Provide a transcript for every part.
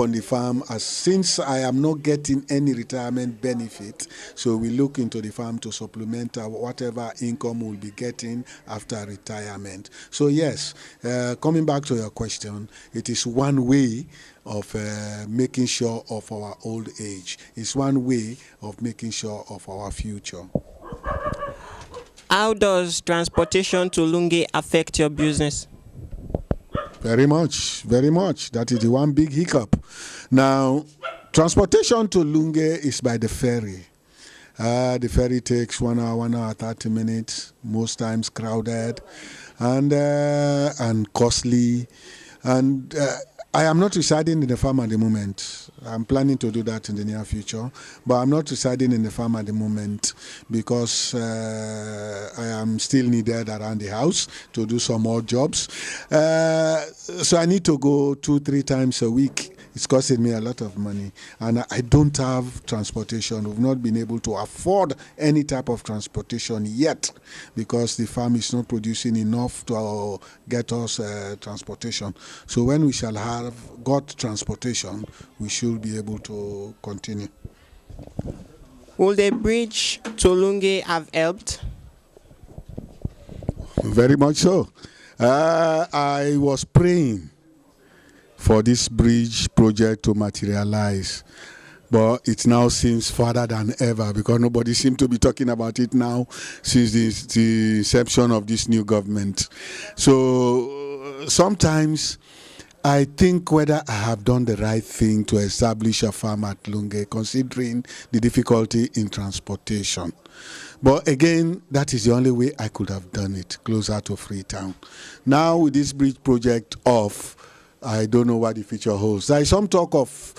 on the farm as since I am not getting any retirement benefit, so we look into the farm to supplement whatever income we'll be getting after retirement. So yes, coming back to your question, it is one way of making sure of our old age. It's one way of making sure of our future. How does transportation to Lunge affect your business? Very much, very much. That is the one big hiccup. Now, transportation to Lunge is by the ferry. The ferry takes 1 hour, 1 hour, 30 minutes, most times crowded and costly. And I am not residing in the farm at the moment. I'm planning to do that in the near future, but I'm not residing in the farm at the moment because I am still needed around the house to do some more jobs. So I need to go 2-3 times a week. It's costing me a lot of money, and I don't have transportation. We've not been able to afford any type of transportation yet because the farm is not producing enough to get us transportation. So when we shall have got transportation, we should be able to continue. Will the bridge to Lunge have helped? Very much so. I was praying for this bridge project to materialize, but it now seems farther than ever because nobody seems to be talking about it now since the inception of this new government. So sometimes I think whether I have done the right thing to establish a farm at Lunge, considering the difficulty in transportation. But again, that is the only way I could have done it, closer to Freetown. Now with this bridge project off, I don't know what the future holds. There is some talk of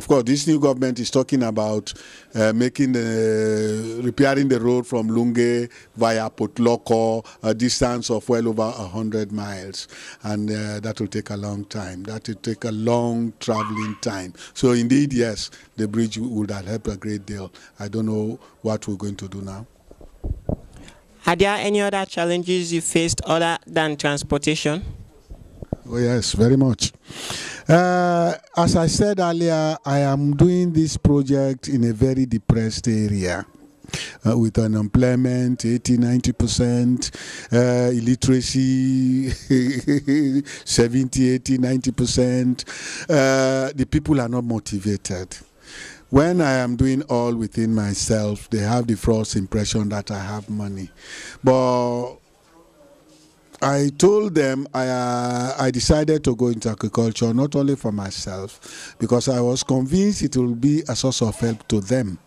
course, this new government is talking about repairing the road from Lunge via Potloko, a distance of well over 100 miles. And that will take a long time. That will take a long traveling time. So indeed, yes, the bridge would have helped a great deal. I don't know what we're going to do now. Are there any other challenges you faced other than transportation? Oh, yes, very much. As I said earlier, I am doing this project in a very depressed area with unemployment 80-90%, illiteracy 70-80-90%. The people are not motivated. When I am doing all within myself, they have the false impression that I have money. But I told them I decided to go into agriculture not only for myself, because I was convinced it will be a source of help to them.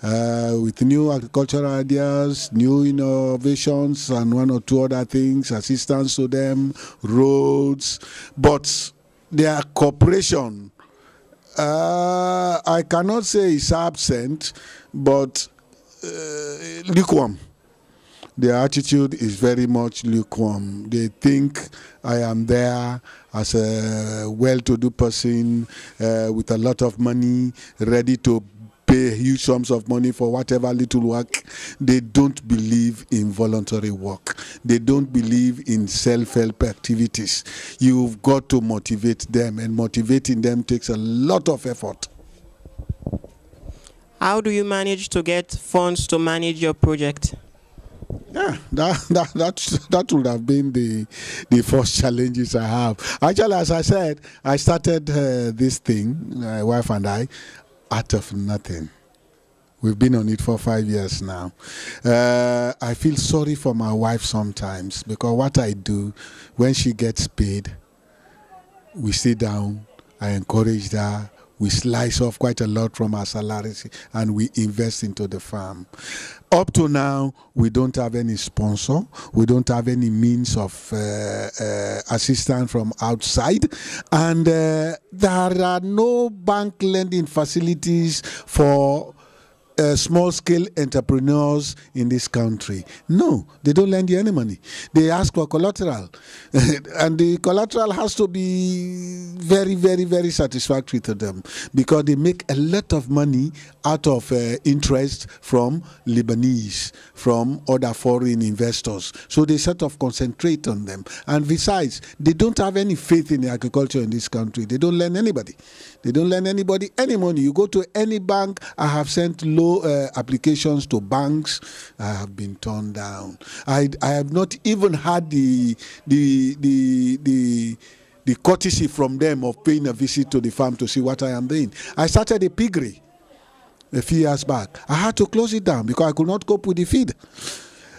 With new agricultural ideas, new innovations, and 1 or 2 other things, assistance to them, roads, but their cooperation, I cannot say is absent, but lukewarm. Their attitude is very much lukewarm. They think I am there as a well-to-do person with a lot of money, ready to pay huge sums of money for whatever little work. They don't believe in voluntary work. They don't believe in self-help activities. You've got to motivate them, and motivating them takes a lot of effort. How do you manage to get funds to manage your project? Yeah, that would have been the first challenges I have. Actually, as I said, I started this thing, my wife and I, out of nothing. We've been on it for 5 years now. I feel sorry for my wife sometimes because what I do, when she gets paid, we sit down, I encourage her, we slice off quite a lot from our salaries and we invest into the farm. Up to now, we don't have any sponsor. We don't have any means of assistance from outside. And there are no bank lending facilities for small-scale entrepreneurs in this country? No, they don't lend you any money. They ask for collateral. And the collateral has to be very, very, very satisfactory to them because they make a lot of money out of interest from Lebanese, from other foreign investors. So they sort of concentrate on them. And besides, they don't have any faith in agriculture in this country. They don't lend anybody. They don't lend anybody any money. You go to any bank. I have sent low applications to banks. I have been turned down. I have not even had the courtesy from them of paying a visit to the farm to see what I am doing. I started a piggery a few years back. I had to close it down because I could not cope with the feed.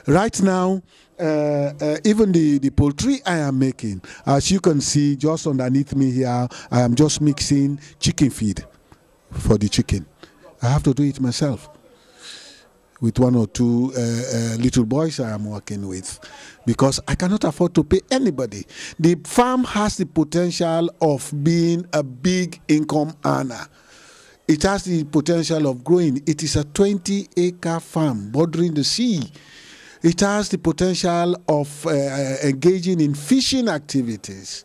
Right now, even the poultry I am making, as you can see just underneath me here, I am just mixing chicken feed for the chicken. I have to do it myself with one or two little boys I am working with because I cannot afford to pay anybody. The farm has the potential of being a big income earner. It has the potential of growing. It is a 20-acre farm bordering the sea. It has the potential of engaging in fishing activities,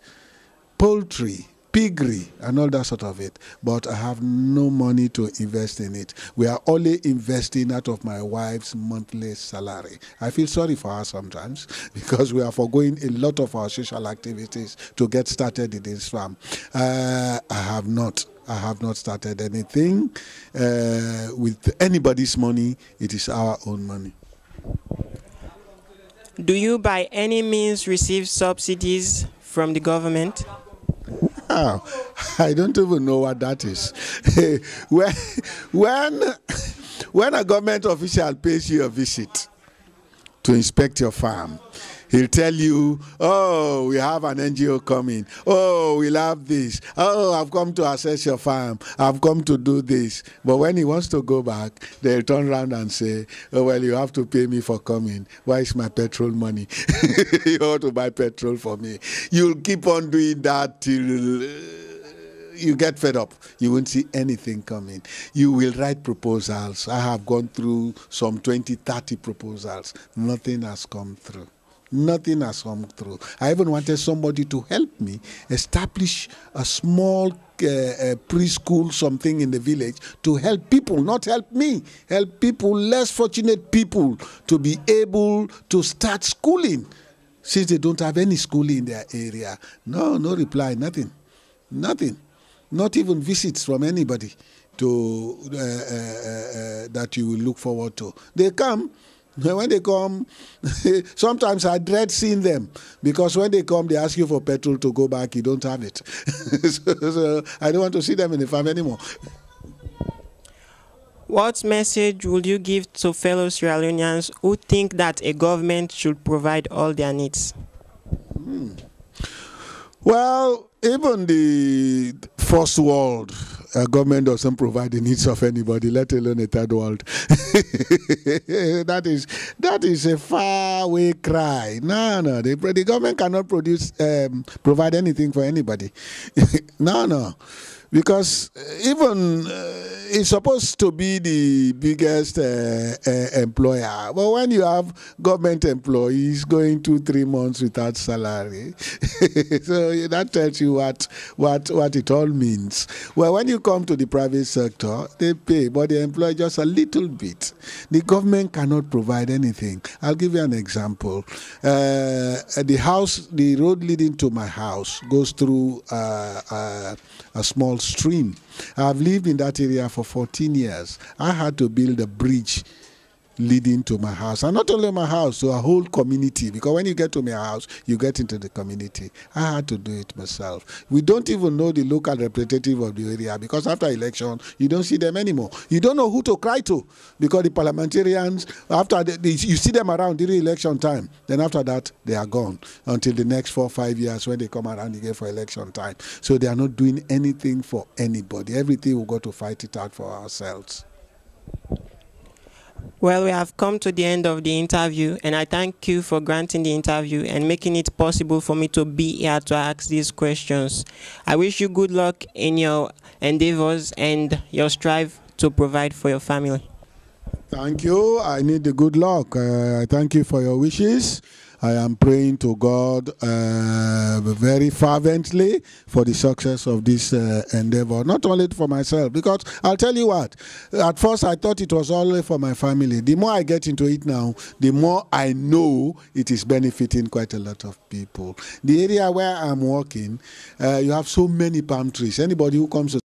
poultry, piggery, and all that sort of it. But I have no money to invest in it. We are only investing out of my wife's monthly salary. I feel sorry for her sometimes because we are forgoing a lot of our social activities to get started in this farm. I have not started anything with anybody's money. It is our own money. Do you by any means receive subsidies from the government? Oh, I don't even know what that is. when a government official pays you a visit to inspect your farm, he'll tell you, oh, we have an NGO coming. Oh, we'll have this. Oh, I've come to assess your farm. I've come to do this. But when he wants to go back, they'll turn around and say, oh, well, you have to pay me for coming. Why is my petrol money? You ought to buy petrol for me. You'll keep on doing that till you get fed up. You won't see anything coming. You will write proposals. I have gone through some 20, 30 proposals. Nothing has come through. Nothing has come through. I even wanted somebody to help me establish a small preschool, something in the village to help people, not help me, help people, less fortunate people to be able to start schooling since they don't have any schooling in their area. No reply, nothing. Not even visits from anybody to that you will look forward to. They come. When they come, sometimes I dread seeing them because when they come, they ask you for petrol to go back. You don't have it. so I don't want to see them in the farm anymore. What message would you give to fellow Sierra Leoneans who think that a government should provide all their needs? Well, even the first world, government doesn't provide the needs of anybody, let alone a third world. that is a faraway cry. No, the government cannot provide anything for anybody. No. Because even it's supposed to be the biggest employer. But when you have government employees going 2-3 months without salary, so that tells you what it all means. Well, when you come to the private sector, they pay, but they employ just a little bit. The government cannot provide anything. I'll give you an example. The road leading to my house goes through a small stream. I've lived in that area for 14 years. I had to build a bridge leading to my house. And not only my house, to a whole community. Because when you get to my house, you get into the community. I had to do it myself. We don't even know the local representative of the area because after election, you don't see them anymore. You don't know who to cry to because the parliamentarians, after you see them around during election time, then after that, they are gone until the next 4 or 5 years when they come around again for election time. So they are not doing anything for anybody. Everything we've got to fight it out for ourselves. Well, we have come to the end of the interview, and I thank you for granting the interview and making it possible for me to be here to ask these questions. I wish you good luck in your endeavors and your strive to provide for your family. Thank you. I need the good luck. I thank you for your wishes. I am praying to God very fervently for the success of this endeavor, not only for myself, because I'll tell you what, at first I thought it was only for my family. The more I get into it now, the more I know it is benefiting quite a lot of people. The area where I'm working, you have so many palm trees. Anybody who comes to